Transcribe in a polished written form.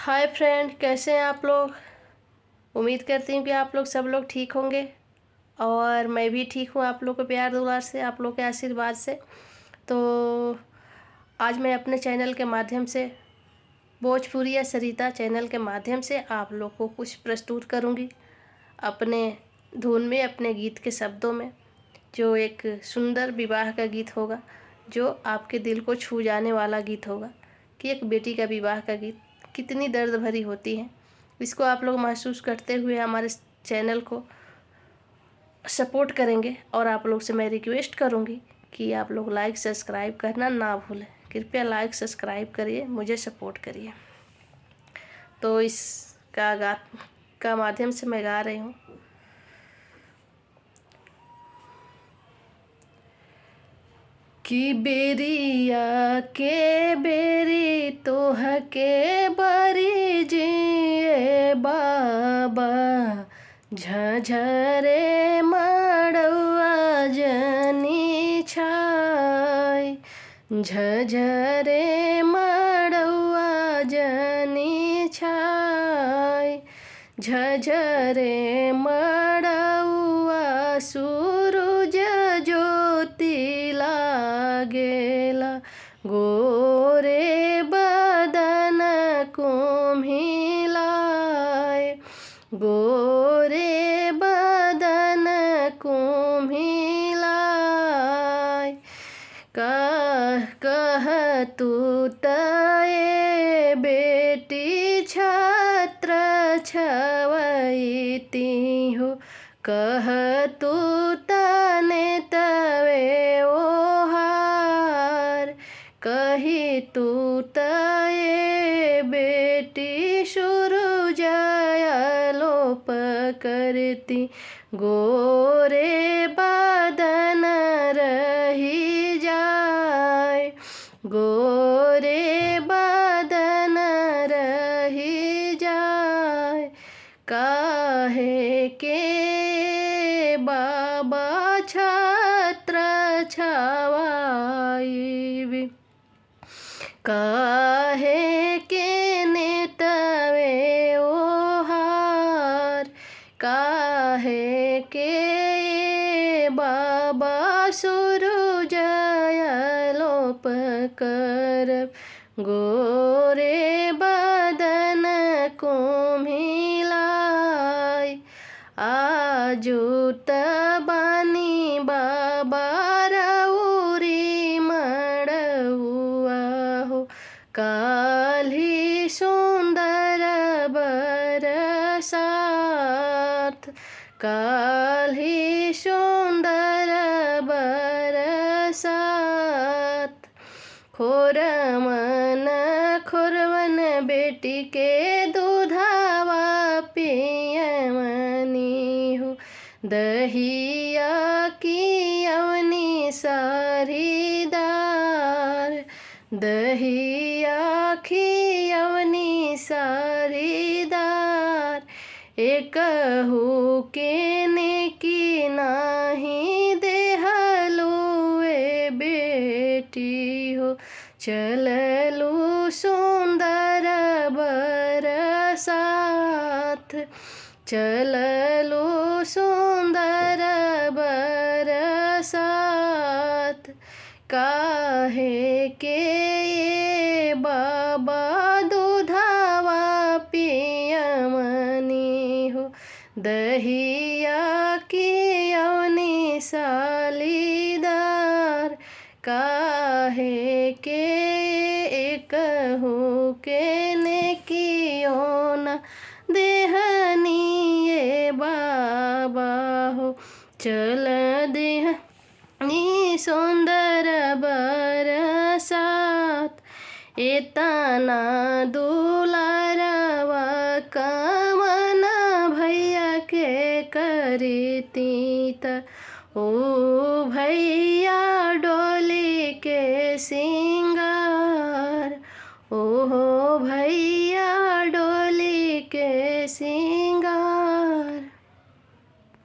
Hi friend, कैसे हैं आप लोग। उम्मीद करती हूँ कि आप लोग सब लोग ठीक होंगे और मैं भी ठीक हूँ आप लोग के प्यार दुलार से, आप लोग के आशीर्वाद से। तो आज मैं अपने चैनल के माध्यम से, भोजपुरिया सरिता चैनल के माध्यम से आप लोग को कुछ प्रस्तुत करूँगी अपने धुन में, अपने गीत के शब्दों में, जो एक सुंदर विवाह का गीत होगा, जो आपके दिल को छू जाने वाला गीत होगा कि एक बेटी का विवाह का गीत कितनी दर्द भरी होती है। इसको आप लोग महसूस करते हुए हमारे चैनल को सपोर्ट करेंगे और आप लोग से मैं रिक्वेस्ट करूंगी कि आप लोग लाइक सब्सक्राइब करना ना भूलें। कृपया लाइक सब्सक्राइब करिए, मुझे सपोर्ट करिए। तो इसका का माध्यम से मैं गा रही हूँ। कि बेरिया के बेरी तोह के बरी जिए बाबा, झझरे मड़ुआ जनी छाय, झझरे मड़ुआ जनी छाय, झझरे मड़ुआ सूरज ज्योति लागेला, गोरे बदन कुम्हिलाय, गोरे बदन कुम्हिलाय। कह तू तये बेटी छत्र छवैती हो, कह तू तने तवे ओहार, कही तू तये बेटी सूरज आलोप करती, गोरे बदन रही जाए, गोरे बदन रही जाए। काहे के बाबा छत्र छवाई, काहे के नेतवे ओहार, काहे के बाबा सूरज आलोप करब, गोरे बदन कुम्हिलाय। आजू तबानी बाबा रउरी मड़ुआ हो, काल्हि सुंदर बरसात, काल्हि सुंदर बरसात। खोरवन बेटी के दूधावा पियमनी हो, दहिया की अवनी सारीदार, दहिया की अवनी सारीदार। एकहु के नेकी नाही देहलुए बेटी हो, चललू सुंदर बरसात, चललू सुंदर बरसात। काहे के ये बाबा दूधावा पियमनी हो, दहिया की अवनी सालीदार। काहे के एकहु के नेकियो न देहनी ये बाबा हो, चल देहनी सुंदर बरसात। एतना दुलारवा कमन भैया के करती त, ओ भैया डोली के सिंगार, ओहो भैया